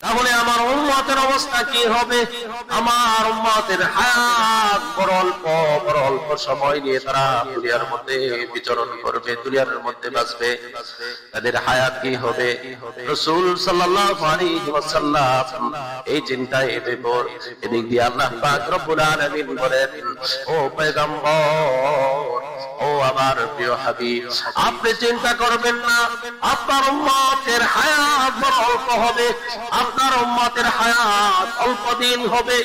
তাহলে আমার উম্মতের অবস্থা কি হবে? আমার উম্মতের হায়াত বড় অল্প সময় নিয়ে তারা দুনিয়ার মধ্যে বিচরণ করবে, দুনিয়ার মধ্যে বাঁচবে। তাদের হায়াত কি হবে? রাসূল সাল্লাল্লাহু আলাইহি ওয়াসাল্লাম এই চিন্তায় বিভোর। এদিক দিয়ে আল্লাহ পাক রব্বুল আলামিন বলেন, ও পয়গম্বর, ও আমার প্রিয় হাবিব, আপনি চিন্তা করবেন না আপনার উম্মতের হায়াত বড় অল্প হবে, আপনার উম্মতের হায়াত অল্প দিন হবে,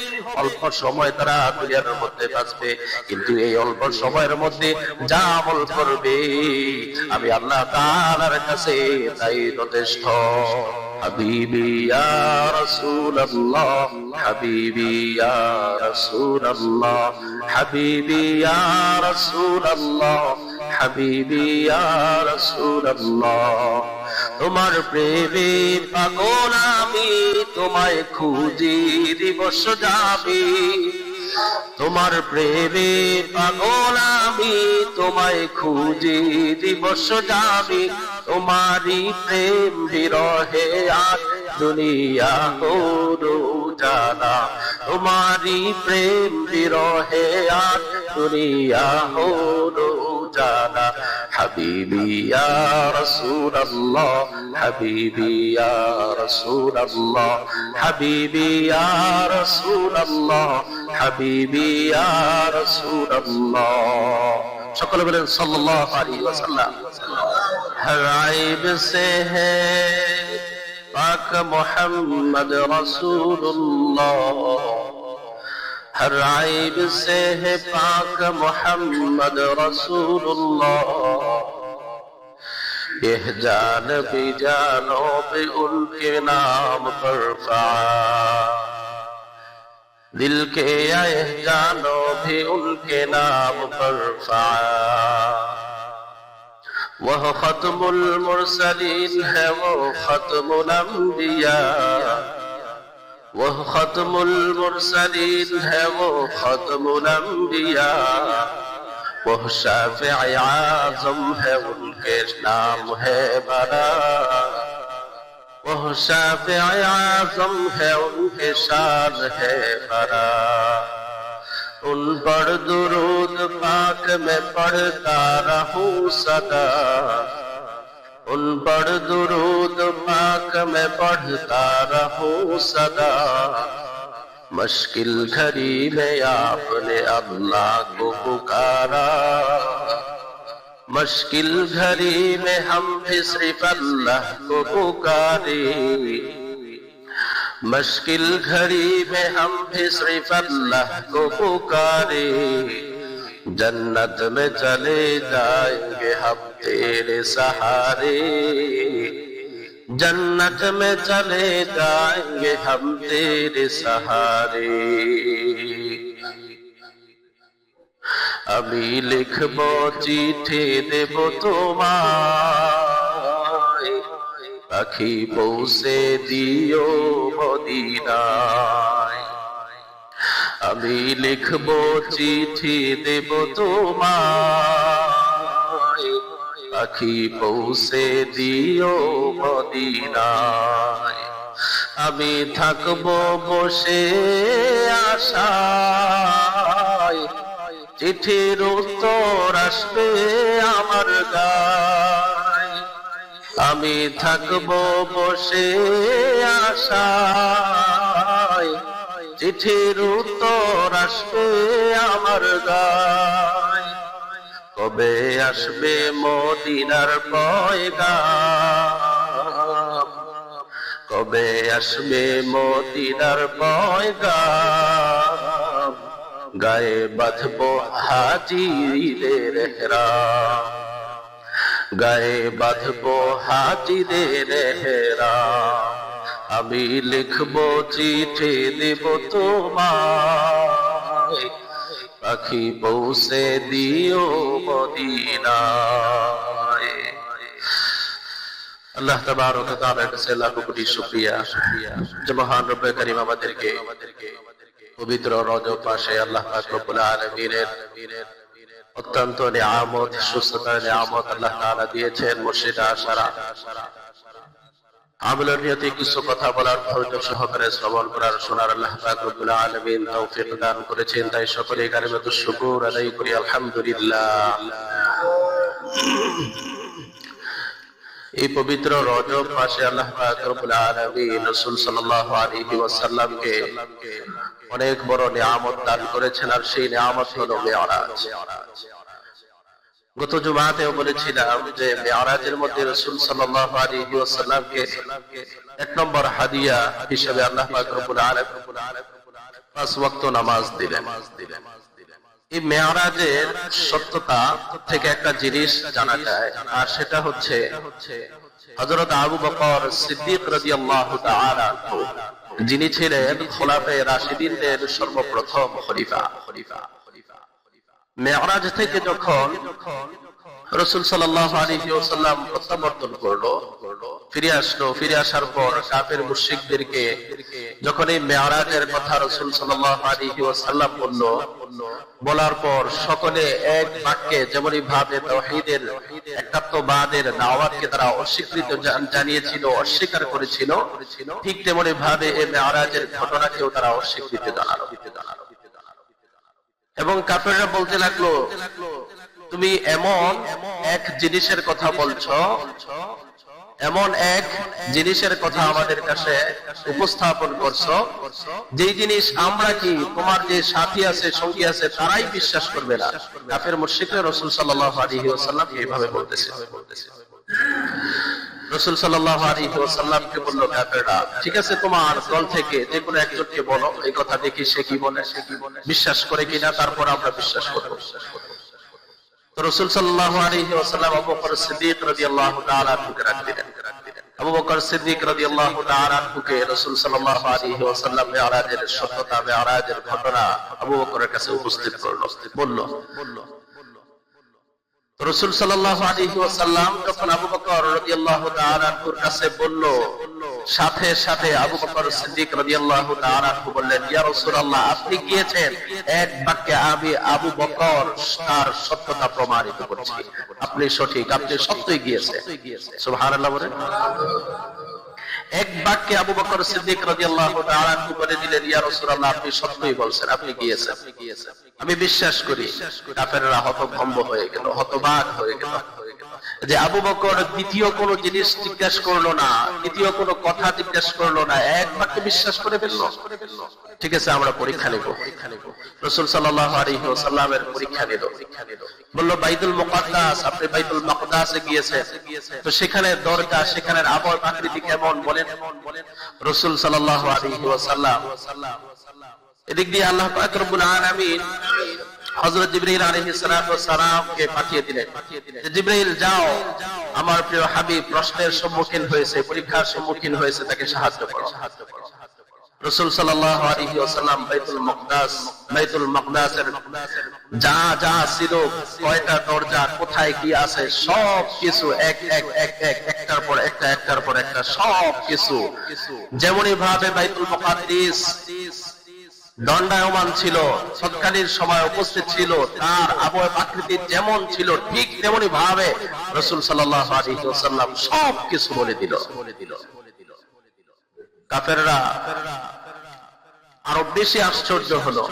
অল্প সময় তারা দুনিয়ার মধ্যে বাঁচবে। কিন্তু এই অল্প সময়ের মধ্যে যা আমল করবে আমি আল্লাহ তাআলার কাছে তাই যথেষ্ট। হাবিবি ইয়া রাসূলুল্লাহ, হাবিবি ইয়া রাসূলুল্লাহ, হাবিবি ইয়া রাসূলুল্লাহ, হাবিবি ইয়া রাসূলুল্লাহ। তোমার প্রেমে পাগল আমি, তোমায় খুঁজি দিবস যাবি। তোমার প্রেমে পাগল আমি, তোমায় খুঁজি দিবস যাবি। তোমারি প্রেম বিরহে আজ দুনিয়া হলো জানা। তোমারি প্রেম বিরহে আজ দুনিয়া হলো জানা। হাবিবি ইয়া রাসূলুল্লাহ, হাবিবি ইয়া রাসূলুল্লাহ, হাবিবি ইয়া রাসূলুল্লাহ, হাবিবি ইয়া রাসূলুল্লাহ। সকলে বলেন সাল্লাল্লাহু আলাইহি ওয়াসাল্লাম। হর আইব সে হ্যায় পাক মুহাম্মদ রাসূলুল্লাহ, हर आइब से है पाक मोहम्मद रसूलुल्लाह। यह जान भी जानो भी उनके नाम पर दिल के यह जानो भी उनके नाम पर वह खत्मुल मुरसलीन है, वो खत्मुल अंबिया। वह खत्मुल मुरसलीन है, वो खत्मुल अंबिया। वह शाफ़िई आज़म है, उनके नाम है बरा। वह शाफ़िई आज़म है, उनके शान है बरा। उन पर दुरूद पाक में पढ़ता रहूं सदा। उन पर दुरूद पाक में पढ़ता रहूं सदा। मुश्किल घड़ी में आपने अल्लाह को पुकारा। मुश्किल घड़ी में हम भी सिर्फ अल्लाह को पुकारे। मुश्किल घड़ी में हम भी सिर्फ अल्लाह को पुकारे। जन्नत में चले जाएंगे हम तेरे सहारे। जन्नत में चले जाएंगे हम तेरे सहारे। अभी लिखबो चिट्ठी देबो তোমায়, পাখি পৌঁছে দিও মদিনায়। আমি লিখবো চিঠি দেব তোমায়, পাখি পৌঁছে দিও মদিনায়। আমি থাকবো বসে আশায়, চিঠির উত্তর আসবে আমার গায়। আমি থাকবো বসে আশায়, চিঠির উত্তর আসবে আমার গায়। কবে আসবে মদিনার পয়গাম, কবে আসবে মদিনার পয়গাম। গায়ে বাঁধবো হাজিদের ইহরাম, গায়ে বাঁধবো হাজিদের ইহরাম। আমি লিখবো চিঠি দেব তোমায়, পাখি পৌঁছে দিও মদিনায়। আল্লাহ তাবারক ওয়া তাআলার কাছে লাখ কোটি শুকরিয়া যে মহান রব্বে কারীম আমাদেরকে পবিত্র রজব মাসে আল্লাহ পাক রব্বুল আলামিনের অত্যন্ত নিয়ামত, সুস্থতার নিয়ামত আল্লাহ তাআলা দিয়েছেন। মসজিদে আসার আমলের নিয়তে কিছু কথা বলার, ধৈর্য সহকারে শ্রবণ করার, শোনার আল্লাহ পাক রব্বুল আলামিন তৌফিক দান করেছেন। তাই সকলে কালিমাতুশ শুকর আদায় করি আলহামদুলিল্লাহ। এই পবিত্র রজব মাসে আল্লাহ পাক রব্বুল আলামিন রাসূল সাল্লাল্লাহু আলাইহি ওয়াসাল্লামকে অনেক বড় নিয়ামত দান করেছেন, আর সেই নিয়ামত হলো মেরাজ। গত জুমাতেও বলেছিলাম যে মেরাজের মধ্যে রাসূল সাল্লাল্লাহু আলাইহি ওয়াসাল্লামকে এক নম্বর হাদিয়া হিসেবে আল্লাহ পাক রব্বুল আলামিন 5 ওয়াক্ত নামাজ দিলেন। এই মেরাজের সত্যতা থেকে একটা জিনিস জানা যায়, আর সেটা হচ্ছে হযরত আবু বকর সিদ্দিক রাদিয়াল্লাহু তাআলা আনহু, যিনি ছিলেন খোলাফায়ে রাশিদিনদের সর্বপ্রথম খলিফা। মেরাজ থেকে যখন রাসূল সাল্লাল্লাহু আলাইহি ওয়াসাল্লাম প্রত্যাবর্তন করলো, ফিরে আসার পর কাফের মুশরিকদেরকে যখন এই মেরাজের কথা রাসূল সাল্লাল্লাহু আলাইহি ওয়াসাল্লাম বলার পর সকলে এক বাক্যে যেমন ভাবে তাওহীদের একাত্মবাদের দাওয়াতকে তারা অস্বীকৃতি জানিয়েছিল, অস্বীকার করেছিল, ঠিক তেমনি ভাবে এই মেরাজের ঘটনাকেও তারা অস্বীকৃতি জানালো। এবং কাফেররা বলতে লাগলো, তুমি এমন এক জিনিসের কথা বলছো, এমন এক জিনিসের কথা আমাদের কাছে উপস্থাপন করছো, যেই জিনিস আমরা কি তোমার যে সাথী আছে, সঙ্গী আছে, তারাই বিশ্বাস করবে না। কাফের মুশরিকরা রাসূল সাল্লাল্লাহু আলাইহি ওয়াসাল্লামকে এইভাবে বলতেছে। রাসূল সাল্লাল্লাহু আলাইহি ওয়াসাল্লামকে বলল কাফেররা, ঠিক আছে, তোমার দল থেকে যে কোনো একজনকে বলো, এই কথা দেখি সে কি বলে, বিশ্বাস করে কিনা, তারপর আমরা বিশ্বাস করব। তো রাসূল সাল্লাল্লাহু আলাইহি ওয়াসাল্লাম আবু বকর সিদ্দিক রাদিয়াল্লাহু তাআলা আনহুকে রাখলেন। আবু বকর সিদ্দিক রাদিয়াল্লাহু তাআলা আনহুকে রাসূল সাল্লাল্লাহু আলাইহি ওয়াসাল্লাম মেরাজের সত্যতা, মেরাজের ঘটনা আবু বকরের কাছে উপস্থিত করলো, বলল। রাসূল সাল্লাল্লাহু আলাইহি ওয়াসাল্লাম যখন আবু বকর রাদিয়াল্লাহু তাআলা আনহুর কাছে বলল, সাথে সাথে আবু বকর সিদ্দিক রাদিয়াল্লাহু তাআলা আনহু বললেন, ইয়া রাসূলুল্লাহ, আপনি গিয়েছেন, এক বাক্যে আমি আবু বকর তার সত্যতা প্রমাণিত করছি, আপনি সঠিক, আপনি সত্যই গিয়েছেন। সুবহানাল্লাহ বলেন। এক বাক্যে আবু বকর সিদ্দিক রাদিয়াল্লাহু তাআলা আনহু বলে দিলেন, ইয়া রাসূলুল্লাহ, আপনি সত্যই বলছেন, আপনি গিয়েছেন, আমি বিশ্বাস করি। কাফেররা হতভম্ব হয়ে গেল, হতবাক হয়ে গেল যে আবু বকর দ্বিতীয় কোনো জিনিস জিজ্ঞাসা করলো না, দ্বিতীয় কোনো কথা জিজ্ঞাসা করলো না, এক বাক্যে বিশ্বাস করে ফেললো। ঠিক আছে, আমরা পরীক্ষা নেব। রাসূল সাল্লাল্লাহু আলাইহি ওয়াসাল্লামের পরীক্ষা নিল, বলল, বাইতুল মুকাদ্দাস, আপনি বাইতুল মাকদাসে গিয়েছেন, তো সেখানে দরজা, সেখানের আবহাওয়া প্রকৃতি কেমন বলেন। রাসূল সাল্লাল্লাহু আলাইহি ওয়াসাল্লাম এদিক দিয়ে আল্লাহ পাক রব্বুল আলামিন হযরত জিবরাইল আলাইহিস সালাতু ওয়াস সালামকে পাঠিয়ে দিলেন, জিবরাইল যাও, আমার প্রিয় হাবিব প্রশ্নের সম্মুখীন হয়েছে, পরীক্ষার সম্মুখীন হয়েছে, তাকে সাহায্য করো। রাসূল সাল্লাল্লাহু আলাইহি ওয়াসাল্লাম বাইতুল মাকদাসের যা যা ছিল, কয়টা দরজা, কোথায় কি আছে, সব কিছু একটার পর একটা সব কিছু যেমনই ভাবে বাইতুল মুকাদ্দাস দণ্ডায়মান ছিল, তৎকালীন সময় উপস্থিত ছিল, তার আবহাওয়া প্রকৃতি যেমন ছিল, ঠিক তেমনি ভাবে রাসূল সাল্লাল্লাহু আলাইহি ওয়াসাল্লাম সব কিছু বলে দিল। কাফেররা আরো বেশি আশ্চর্য হলো।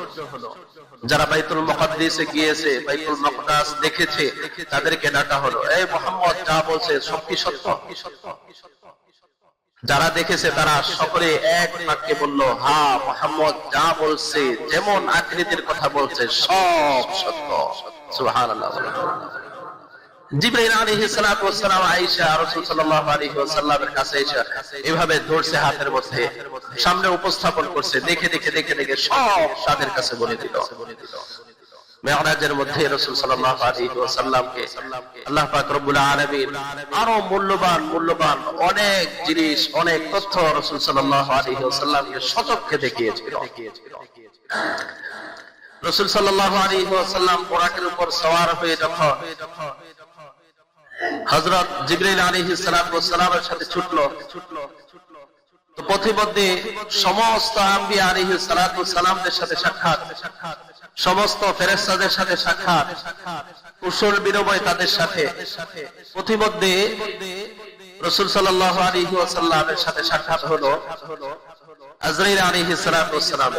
যারা বাইতুল মুকাদ্দাসে গিয়েছে, বাইতুল মাকদাস দেখেছে, তাদেরকে ডাকা হলো, এই মুহাম্মদ যা বলছে সব কি সত্য? যারা দেখেছে তারা সকলে এক বাক্যে বলল, হ্যাঁ, মুহাম্মদ যা বলছে, যেমন আকৃতির কথা বলছে, সব সত্য। সুবহানাল্লাহ। জিবরাইল আলাইহিস সালাতু ওয়াস সালাম আয়েশা রাসূল সাল্লাল্লাহু আলাইহি ওয়াসাল্লামের কাছে এসে এভাবে ধরছে, হাতের মধ্যে সামনে উপস্থাপন করছে, দেখে সব তাদের কাছে বলে দিল। মেরাজের মধ্যে রাসূল সাল্লাল্লাহু আলাইহি ওয়াসাল্লামকে আল্লাহ পাক রব্বুল আলামিন আরো মূল্যবান অনেক জিনিস, অনেক তথ্য রাসূল সাল্লাল্লাহু আলাইহি ওয়াসাল্লামকে সচক্ষে দেখিয়েছিল। রাসূল সাল্লাল্লাহু আলাইহি ওয়াসাল্লাম বুরাকের উপর সওয়ার হয়ে যখন হযরত জিবরাইল আলাইহিস সালাতু ওয়াস সালামের সাথে ছুটলো, তো পথিমধ্যে সমস্ত আম্বিয়া আলাইহিস সালাতু ওয়াস সালামদের সাথে সাক্ষাৎ, সমস্ত ফেরেশতাদের সাথে সাক্ষাৎ, কুশল বিনিময় তাদের সাথে। পথিমধ্যে রাসূল সাল্লাল্লাহু আলাইহি ওয়াসাল্লামের সাথে সাক্ষাৎ হলো আজরাইল আলাইহিস সালাতু ওয়াস সালাম।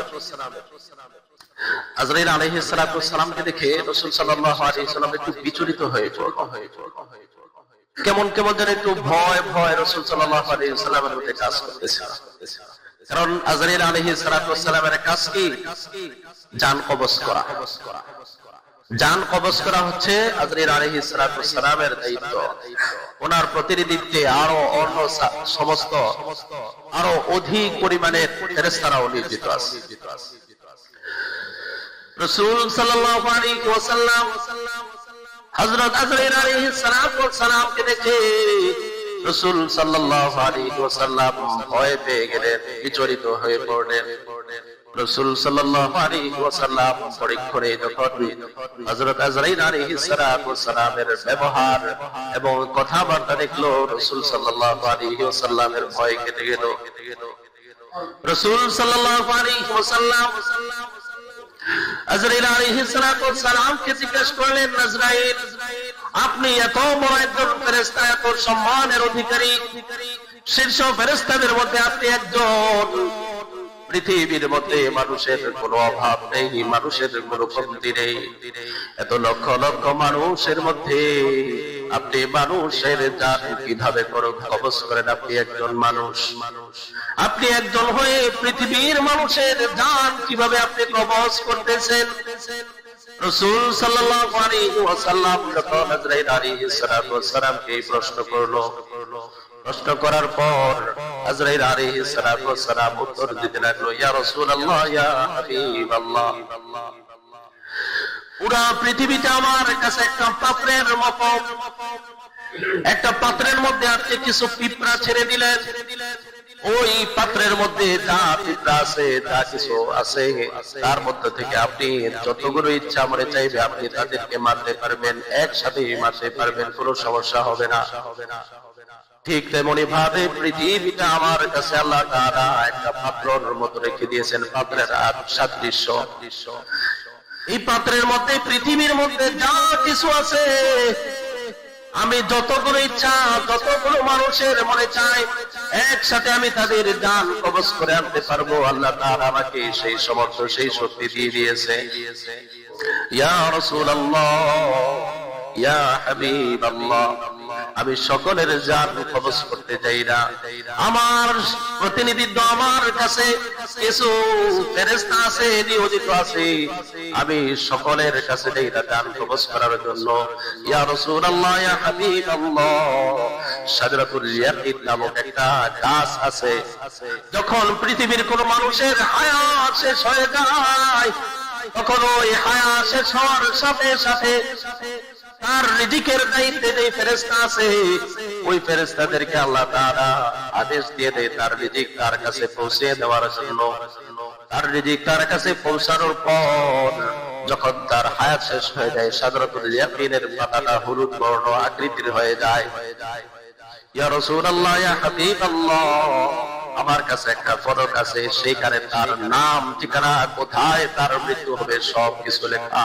আজরাইল আলাইহিস সালাতু ওয়াস সালামকে দেখে রাসূল সাল্লাল্লাহু আলাইহি ওয়াসাল্লাম একটু বিচলিত হয়ে পড়ল। কেমন কেমন যেন একটু ভয় ভয় রাসূল সাল্লাল্লাহু আলাইহি ওয়াসাল্লামের মধ্যে কাজ করতেছে। কারণ আজরাইল আলাইহিস সালাতু ওয়াস সালামের কাজ কি? জান কবজ করা। জান কবজ করা হচ্ছে আজরাইল আলাইহিস সালাতু ওয়াস সালামের দায়িত্ব। ওনার প্রতিনিধিত্বে আরো অন্য সমস্ত আরো অধিক পরিমাণে ফেরেশতারাও নিয়োজিত আছে। রাসূল সাল্লাল্লাহু আলাইহি ওয়াসাল্লাম হযরত আজরাইল আলাইহিস সালাতু ওয়াস সালামকে দেখে রাসূল সাল্লাল্লাহু আলাইহি ওয়াসাল্লাম ভয় পেয়ে গেলেন, বিচলিত হয়ে পড়লেন। রাসূল সাল্লাল্লাহু আলাইহি ওয়াসাল্লাম পরীক্ষণে যখন হযরত আজরাইল আলাইহিস সালাতু ওয়াস সালামের ব্যবহার এবং কথাবার্তা দেখলো, রাসূল সাল্লাল্লাহু আলাইহি ওয়াসাল্লামের ভয় কেটে গেল। রাসূল সাল্লাল্লাহু আলাইহি ওয়াসাল্লাম আজরাইল আলাইহিস সালাতু ওয়াস সালামকে জিজ্ঞেস করলেন, আজরাইল, আপনি এত বড় একজন ফেরেশতা, এত সম্মানের অধিকারী, শীর্ষ ফেরেশতাদের মধ্যে আপনি একজন, পৃথিবীর মধ্যে মানুষের কোনো অভাব নেই, মানুষের কোনো কমতি নেই, এত লক্ষ লক্ষ মানুষের মধ্যে আপনি মানুষের জান কিভাবে কবজ করেন? আপনি একজন মানুষ, আপনি একজন হয়ে পৃথিবীর মানুষের জান কিভাবে আপনি কবজ করতেছেন? রাসূল সাল্লাল্লাহু আলাইহি ওয়াসাল্লাম যখন আজরাইল আলাইহিস সালাতু ওয়াস সালামকে এই প্রশ্ন করলো, প্রশ্ন করার পর আজরাইল আলাইহিস সালাতু ওয়াস সালাম উত্তর দিতে লাগলো, ইয়া রাসূলুল্লাহ, ইয়া হাবিবাল্লাহ, পুরা পৃথিবীতে আমার কাছে একটা পাত্রের মতো, একটা পাত্রের মধ্যে আপনি কিছু পিঁপড়া ছেড়ে দিলেন, ওই পাত্রের মধ্যে যা পিঁপড়া আছে, যা কিছু আছে, তার মধ্যে থেকে আপনি যতগুলো ইচ্ছা মনে চাইবে আপনি তাদেরকে মারতে পারবেন, একসাথে মারতে পারবেন, কোনো সমস্যা হবে না। ঠিক তেমনি ভাবে পৃথিবীটা আমার কাছে আল্লাহ তাআলা একটা পাত্রের মতো রেখে দিয়েছেন, পাত্রের সাদৃশ্য। এই পাত্রের মধ্যে পৃথিবীর মধ্যে যা কিছু আছে, আমি যতগুলো ইচ্ছা, যতগুলো মানুষের মনে চাই, একসাথে আমি তাদের জান কবজ করে আনতে পারবো। আল্লাহ তাআলা আমাকে সেই সমর্থ, সেই শক্তি দিয়ে দিয়েছে। ইয়া রাসূলুল্লাহ, ইয়া হাবিবাল্লাহ, আমি সকলের জান কবজ করতে চাই না। আমার প্রতিনিধিত্ব, আমার কাছে কিছু ফেরেশতা আছে, নিয়োজিত আছে, আমি সকলের কাছে দেই না জান কবজ করার জন্য। ইয়া রাসূলুল্লাহ, ইয়া হাবিবাল্লাহ, শাজরাতুল ইয়াকিন নামক একটা গাছ আছে, যখন পৃথিবীর কোন মানুষের হায়াত শেষ হয়ে যায়, তখন ওই হায়াত শেষ হওয়ার সাথে সাথে তার রিজিকের দায়িত্বে যে ফেরেশতা আছে, ওই ফেরেশতাদেরকে আল্লাহ তাআলা আদেশ দিয়ে দেয় তার রিজিক তার কাছে পৌঁছে দেওয়ার জন্য। তার রিজিক তার কাছে পৌঁছানোর পর যখন তার হায়াত শেষ হয়ে যায়, শাজরাতুল ইয়াকিনের পাতাটা হলুদ বর্ণ আকৃতির হয়ে যায়। ইয়া রাসূলুল্লাহ, ইয়া হাবিবাল্লাহ, আমার কাছে একটা ফলক আছে, সেখানে তার নাম, ঠিকানা, কোথায় তার মৃত্যু হবে সব কিছু লেখা।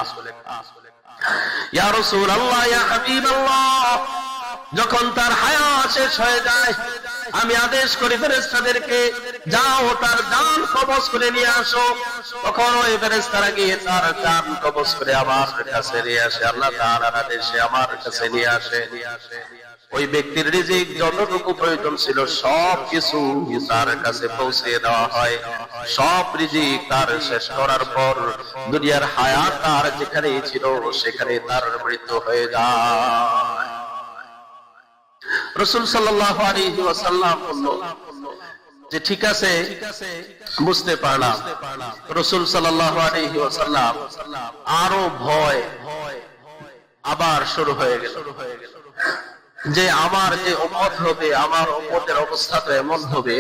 ইয়া রাসূলুল্লাহ, ইয়া হাবিবাল্লাহ, যখন তার হায়াত শেষ হয়ে যায়, আমি আদেশ করি ফেরেশতাদেরকে, যাও তার জান কবজ করে নিয়ে আসো। তখন ওই ফেরেশতারা গিয়ে তার জান কবজ করে আমার কাছে নিয়ে আসে, আল্লাহ তাআলার আদেশে আমার কাছে নিয়ে আসে। ওই ব্যক্তির রিজিক যতটুকু প্রয়োজন ছিল সব কিছু তার কাছে পৌঁছে দেওয়া হয়। সব রিজিক তার শেষ করার পর দুনিয়ার হায়াত তার যেখানে ছিল সেখানে তার মৃত্যু হয়ে যায়। রাসূল সাল্লাল্লাহু আলাইহি ওয়াসাল্লাম বলল যে ঠিক আছে, বুঝতে পারলাম। রাসূল সাল্লাল্লাহু আলাইহি ওয়াসাল্লাম আরো ভয় আবার শুরু হয়ে গেল যে আমার যে উম্মত হবে, আমার উম্মতের অবস্থা তো এমন হবে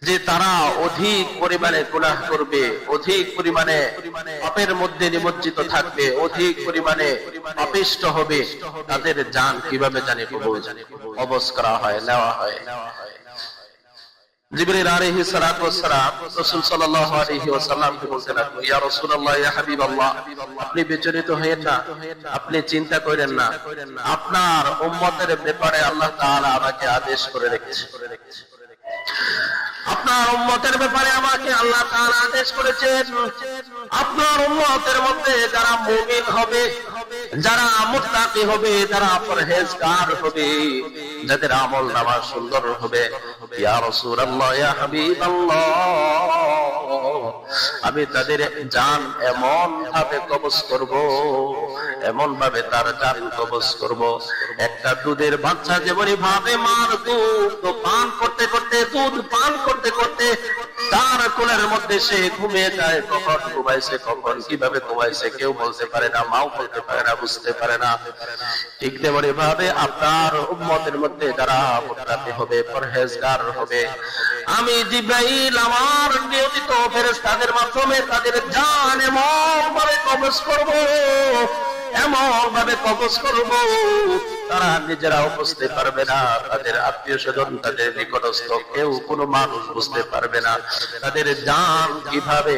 যে তারা অধিক পরিমাণে গুনাহ করবে, অধিক পরিমাণে পাপের মধ্যে নিমজ্জিত থাকবে, অধিক পরিমাণে পাপিষ্ঠ হবে। তাদের জান কিভাবে জানি কবজ করা হয়, নেওয়া হয়। জিবরিল আলাইহিস সালাতু ওয়াস সালাম রাসূল সাল্লাল্লাহু আলাইহি ওয়াসাল্লামকে বলতে লাগলো, ইয়া রাসূলুল্লাহ, ইয়া হাবিবাল্লাহ, আপনি বিচলিত হয়েন না, আপনি চিন্তা করেন না, আপনার উম্মতের ব্যাপারে আল্লাহ তাআলা আমাকে আদেশ করে রেখেছে। আপনার উম্মতের ব্যাপারে আমাকে আল্লাহ তাআলা আদেশ করেছেন, আপনার উম্মতের মধ্যে যারা মুমিন হবে, যারা মুত্তাকি হবে, যারা পরহেজগার হবে, যাদের আমল নামা সুন্দর হবে, ইয়া রাসূলুল্লাহ, ইয়া হাবিবাল্লাহ, আমি তাদের জান এমন ভাবে কবজ করব, এমন ভাবে তার জান কবজ করব, একটা দুধের বাচ্চা যেমন ভাবে মার দুধ পান করতে করতে, দুধ পান করতে করতে তার কোলের মধ্যে সে ঘুমিয়ে যায়, কখন ঘুমাইছে, কখন কিভাবে ঘুমাইছে কেউ বলতে পারে না, মাও বলতে পারে না, বুঝতে পারে না। ঠিক তেমনি ভাবে আপনার উম্মতের মধ্যে যারা মুত্তাকি হবে, পরহেজগার হবে, আমি জিবরাইল আমার নিয়মিত ফেরেশতাদের মাধ্যমে তাদের জান এমন ভাবে কবজ করব, এমন ভাবে কবজ করব, তারা নিজেরাও বুঝতে পারবে না, তাদের আত্মীয় স্বজন, তাদের নিকটস্থ কেউ কোনো মানুষ বুঝতে পারবে না তাদের জান কিভাবে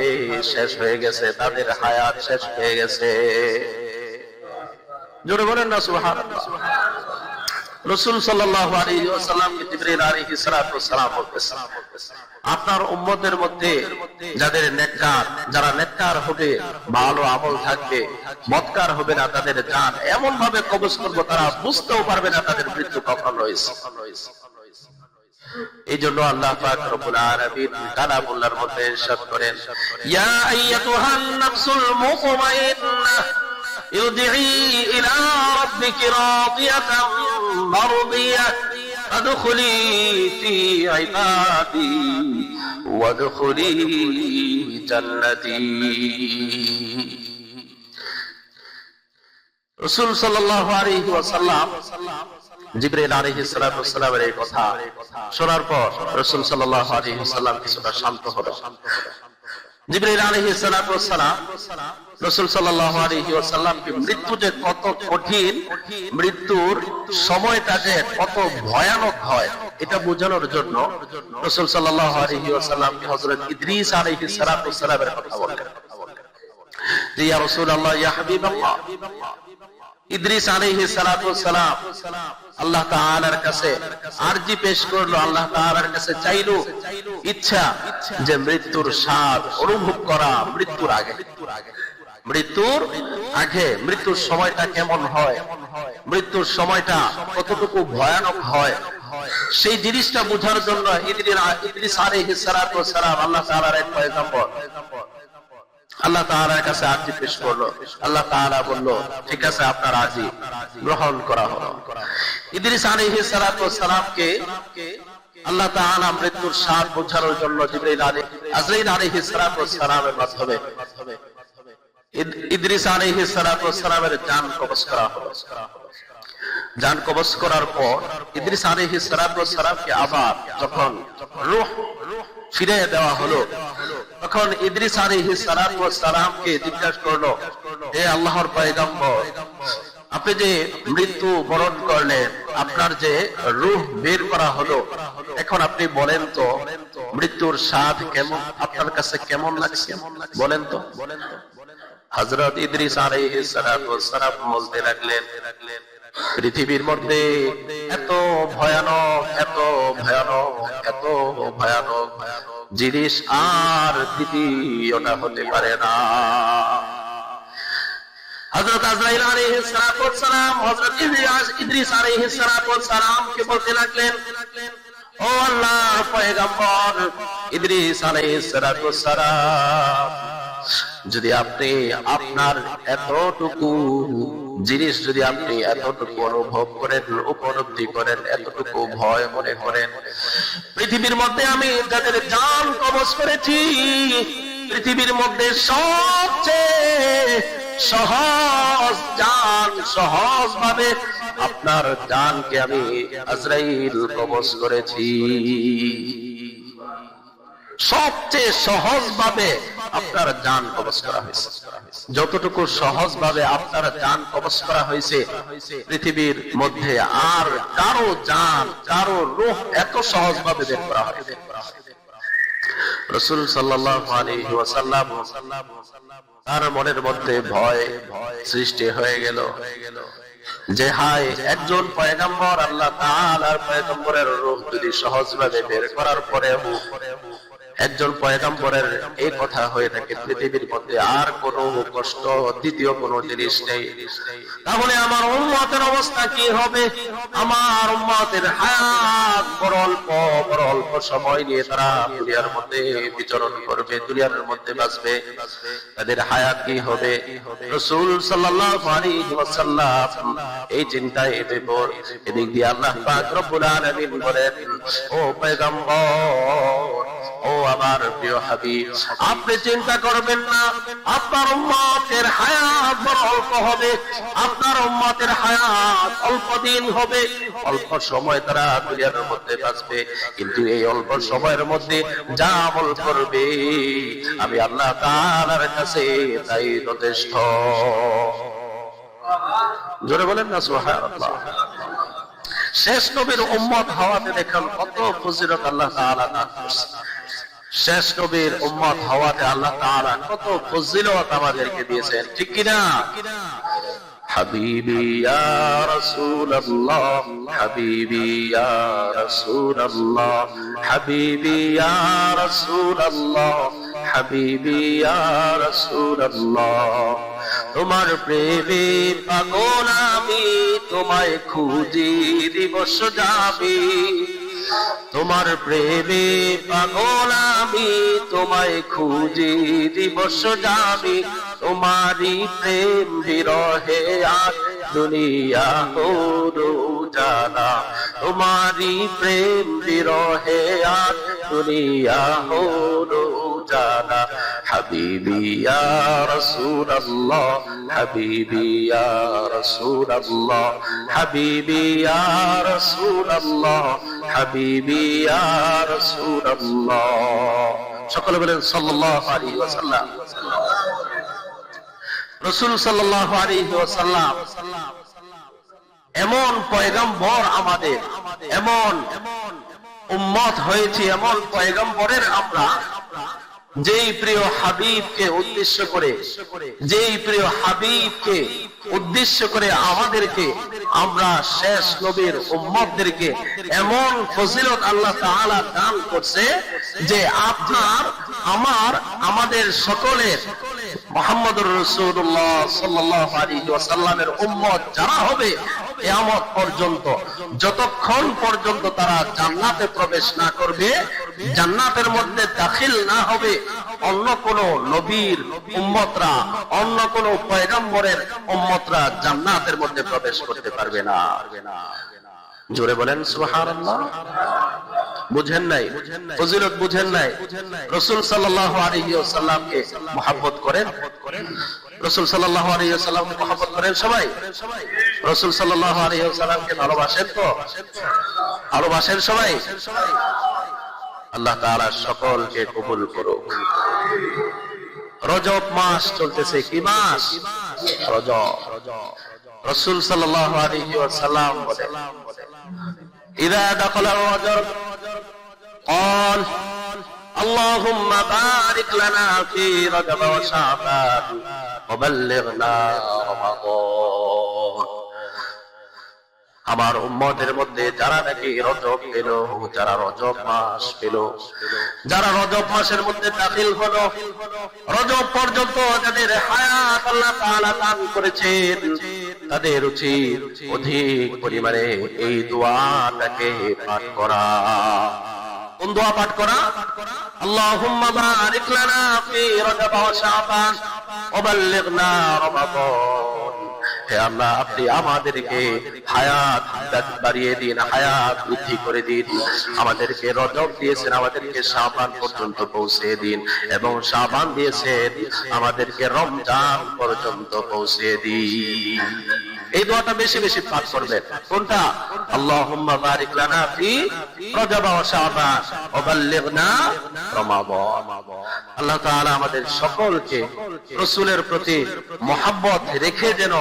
শেষ হয়ে গেছে, তাদের হায়াত শেষ হয়ে গেছে। জোরে বলেন না সুবহানাল্লাহ। রাসূল সাল্লাল্লাহু আলাইহি ওয়াসাল্লামকে জিবরিল আলাইহিস সালাতু ওয়াস সালাম বলতেছেন, আপনার উম্মতের মধ্যে যাদের নেককার, যারা নেককার হবে, ভালো আমল থাকবে, মতকার হবে না, তাদের জান এমন ভাবে কবজ করব তারা বুঝতেও পারবে না তাদের মৃত্যু কখন হয়েছে। এই জন্য আল্লাহ পাক রব্বুল আলামিন কালামুল্লাহর মধ্যে ইরশাদ করেন, ইয়া আইয়াতুহান নাফসুল মুতমাইন্নাহ ইরজিই ইলা রাব্বিকি রাদিয়াতাম মারদিয়াহ আদখুলি ফি ইবাদি ওয়াদখুলি জান্নাতি। রাসূল সাল্লাল্লাহু আলাইহি ওয়াসাল্লাম জিবরাইল আলাইহিস সালাতু ওয়াস সালামের এই কথা শোনার পর রাসূল সাল্লাল্লাহু আলাইহি ওয়াসাল্লাম কিছুটা শান্ত হলো। জিবরাইল আলাইহিস সালাতু ওয়াস সালাম রাসূল সাল্লাল্লাহু আলাইহি ওয়াসাল্লামকে মৃত্যু যে কত কঠিন, মৃত্যুর সময়টা যে কত ভয়ানক হয় এটা বোঝানোর জন্য রাসূল সাল্লাল্লাহু আলাইহি ওয়াসাল্লামকে হযরত ইদ্রিস আলাইহিস সালাতু ওয়াস সালামের কথা বললেন যে, ইয়া রাসূলুল্লাহ, ইয়া হাবিবাল্লাহ, ইদ্রিস আলাইহিস সালাতু ওয়াস সালাম আল্লাহ তাআলার কাছে আরজি পেশ করলো, আল্লাহ তাআলার কাছে চাইলো ইচ্ছা যে মৃত্যুর স্বাদ অনুভব করা মৃত্যুর আগে, মৃত্যুর আগে মৃত্যুর সময়টা কেমন হয়, মৃত্যুর সময়টা কতটুকু ভয়ানক হয়, সেই জিনিসটা বোঝার জন্য ইদ্রিস আলাইহিস সালাতু ওয়াস সালাম আল্লাহ তাআলার এক পয়গম্বর আল্লাহ তাআলার কাছে আরজি পেশ করলো। আল্লাহ তাআলা বলল, ঠিক আছে, আপনার আরজি গ্রহণ করা হলো। ইদ্রিস আলাইহিস সালাতু ওয়াস সালামকে আল্লাহ তাআলা মৃত্যুর স্বাদ বোঝানোর জন্য আজরাইল আলাইহিস সালাতু ওয়াস সালামের মাধ্যমে ইদ্রিস আলাইহিস সালাতু ওয়াস সালামের জান কবজ করা হলো। জান কবজ করার পর ইদ্রিস আলাইহিস সালাতু ওয়াস সালামকে আবার যখন রূহ ফিরিয়ে দেওয়া হলো, তখন ইদ্রিস আলাইহিস সালাতু ওয়াস সালামকে জিজ্ঞাসা করলো, হে আল্লাহর পয়গম্বর, আপনি যে মৃত্যু বরণ করলেন, আপনার যে রূহ বের করা হলো, এখন আপনি বলেন তো মৃত্যুর স্বাদ কেমন, আপনার কাছে কেমন লাগছে, বলেন তো। হযরত ইদ্রিস আলাইহিস সালাতু ওয়াস সালাম বলতে লাগলেন, পৃথিবীর মধ্যে এত ভয়ানক, এত ভয়ানক, এত ভয়ানক জিনিস আর দ্বিতীয়টা হতে পারে না। হযরত আজরাইল আলাইহিস সালাতু ওয়াস সালাম হযরত ইদ্রিস আলাইহিস সালাতু ওয়াস সালামকে বলতে লাগলেন, ও আল্লাহর পয়গম্বর ইদ্রিস আলাইহিস সালাতু ওয়াস সালাম, যদি আপনি আপনার এতটুকু জিনিস, যদি আপনি এতটুকু অনুভব করেন, উপলব্ধি করেন, এতটুকু ভয় মনে করেন, পৃথিবীর মধ্যে আমি যাদের জান কবজ করেছি, পৃথিবীর মধ্যে সবচেয়ে সহজ জান, সহজ ভাবে আপনার জানকে আমি আজরাইল কবজ করেছি। সবচেয়ে সহজ ভাবে আপনার জান কবজ করা হয়েছে। যতটুকু সহজ ভাবে আপনার জান কবজ করা হয়েছে, পৃথিবীর মধ্যে আর কারো জান, কারো রূহ এত সহজ ভাবে বের করা হয়েছে। রাসূল সাল্লাল্লাহু আলাইহি ওয়াসাল্লাম তার মনের মধ্যে ভয় সৃষ্টি হয়ে গেল যে হায়, একজন পয়গম্বর, আল্লাহ তাআলার পয়গম্বরের রূহ যদি সহজভাবে বের করার পরেও একজন পয়গম্বরের এই কথা হয়ে থাকে, পৃথিবীর মধ্যে আর কোনো কষ্ট দ্বিতীয় কোনো জিনিস নেই, তাহলে আমার উম্মতের অবস্থা কি হবে? আমার উম্মতের হায়াত বড় অল্প সময় নিয়ে তারা দুনিয়ার মধ্যে বিচরণ করবে, দুনিয়ার মধ্যে বাঁচবে, তাদের হায়াত কি হবে? রাসূল সাল্লাল্লাহু আলাইহি ওয়াসাল্লাম এই চিন্তায় বিভোর। এদিক দিয়ে আল্লাহ পাক রব্বুল আলামিন বলেন, ও পয়গম্বর, ও আমার প্রিয় হাবিব, আপনি চিন্তা করবেন না, আপনার উম্মতের হায়াত বড় অল্প হবে, আপনার উম্মতের হায়াত অল্প দিন হবে, অল্প সময় তারা দুনিয়ার মধ্যে বাঁচবে, কিন্তু এই অল্প সময়ের মধ্যে যা আমল করবে আমি আল্লাহ তাআলার কাছে তাই যথেষ্ট। জোরে বলেন না সুবহানাল্লাহ। শেষ নবীর উম্মত হওয়াতে দেখেন কত ফজিলত আল্লাহ তাআলা দান করেছেন। শেষ নবীর উম্মত হওয়াতে আল্লাহ তাআলা কত ফজিলত আমাদেরকে দিয়েছেন, ঠিক কি না? হাবিবি ইয়া রাসূলুল্লাহ, হাবিবি ইয়া রাসূলুল্লাহ, হাবিবি ইয়া রাসূলুল্লাহ, হাবিবি ইয়া রাসূলুল্লাহ, তোমার প্রেমে পাগল আমি, তোমায় খুঁজি দিবস যাবে, তোমার প্রেমে পাগল আমি, তোমায় খুঁজি দিবস যাবে, তোমারই প্রেম বিরহে আজ দুনিয়া হলো জানা, তোমারই প্রেম বিরহে আজ দুনিয়া হলো জানা, হাবিবি ইয়া রাসূলুল্লাহ, হাবিবি ইয়া রাসূলুল্লাহ, হাবিবি ইয়া রাসূলুল্লাহ, হাবিবি ইয়া রাসূলুল্লাহ। সকলে বলেন সাল্লাল্লাহু আলাইহি ওয়াসাল্লাম। রাসূল সাল্লাল্লাহু আলাইহি ওয়াসাল্লাম এমন পয়গম্বর, আমাদের এমন উম্মত হয়েছে, এমন পয়গম্বরের আমরা যেই প্রিয় হাবিবকে উদ্দেশ্য করে, যেই প্রিয় হাবিবকে উদ্দেশ্য করে আমাদেরকে, আমরা শেষ নবীর উম্মতদেরকে এমন ফজিলত আল্লাহ তাআলা দান করছে যে আপনার আমার আমাদের সকলের মুহাম্মদুর রাসূলুল্লাহ সাল্লাল্লাহু আলাইহি ওয়াসাল্লামের উম্মত যারা হবে কিয়ামত পর্যন্ত, যতক্ষণ পর্যন্ত তারা জান্নাতে প্রবেশ না করবে, জান্নাতের মধ্যে দাখিল না হবে, অন্য কোন নবীর উম্মতরা, অন্য কোন পয়গম্বরের উম্মতরা জান্নাতের মধ্যে প্রবেশ করতে পারবে না। জোরে বলেন সুবহানাল্লাহ। বুঝেন নাই? ফজিলত বুঝেন নাই? রাসূল সাল্লাল্লাহু আলাইহি ওয়াসাল্লামকে মহব্বত করেন? রাসূল সাল্লাল্লাহু আলাইহি ওয়াসাল্লামকে মহব্বত করেন সবাই? রাসূল সাল্লাল্লাহু আলাইহি ওয়াসাল্লামকে ভালোবাসেন তো? ভালোবাসেন সবাই? আল্লাহ তাআলা সকলকে কবুল করুক। রজব মাস চলতেছে, কি মাস? রজব। রাসূল সাল্লাল্লাহু আলাইহি ওয়াসাল্লাম বলেন, ইযা দাখালা রজব قال اللهم بارك لنا في رجب وشعبان وبلغنا رمضان। আমার উম্মতের মধ্যে যারা নাকি রজব পেল, যারা রজব মাস পেল, যারা রজব মাসের মধ্যে দাখিল হলো, রজব পর্যন্ত যাদের হায়াত আল্লাহ তাআলা দান করেছেন, তাদের উচিত অধিক পরিমাণে এই দোয়াটাকে পাঠ করা। কোন দোয়া পাঠ করা? আল্লাহুম্মা বারিক লানা ফি রজব ওয়া শাবান ওয়া বাল্লিগনা রমাদান। হে আল্লাহ, আপনি আমাদেরকে হায়াত বাড়িয়ে দিন, হায়াত বৃদ্ধি করে দিন। আমাদেরকে রজব দিয়েছেন, আমাদেরকে শাবান পর্যন্ত পৌঁছে দিন, এবং শাবান দিয়েছেন আমাদেরকে রমজান পর্যন্ত পৌঁছে দিন। এই দোয়াটা বেশি বেশি পাঠ করবেন। কোনটা? আল্লাহুম্মা বারিক লানা ফি রজব ওয়া শাবান ওয়া বাল্লিগনা রমাদান। আল্লাহ তাআলা আমাদের সকলকে রাসূলের প্রতি মহব্বত রেখে যেন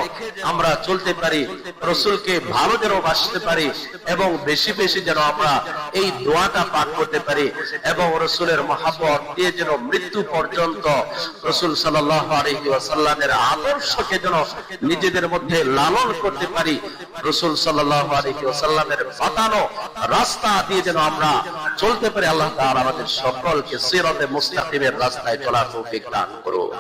আমরা চলতে পারি, রাসূলকে ভালো যেন বাসতে পারি এবং বেশি বেশি যেন আমরা এই দোয়াটা পাঠ করতে পারি এবং রাসূলের মহব্বত দিয়ে যেন মৃত্যু পর্যন্ত রাসূল সাল্লাল্লাহু আলাইহি ওয়াসাল্লামের আদর্শকে যেন নিজেদের মধ্যে লালন করতে পারি, রাসূল সাল্লাল্লাহু আলাইহি ওয়াসাল্লামের বাতানো রাস্তা দিয়ে যেন আমরা চলতে পারি। আল্লাহ তাআলা আমাদের সকলকে সিরাতে মুস্তাকিমের রাস্তায় চলার তৌফিক দান করুন।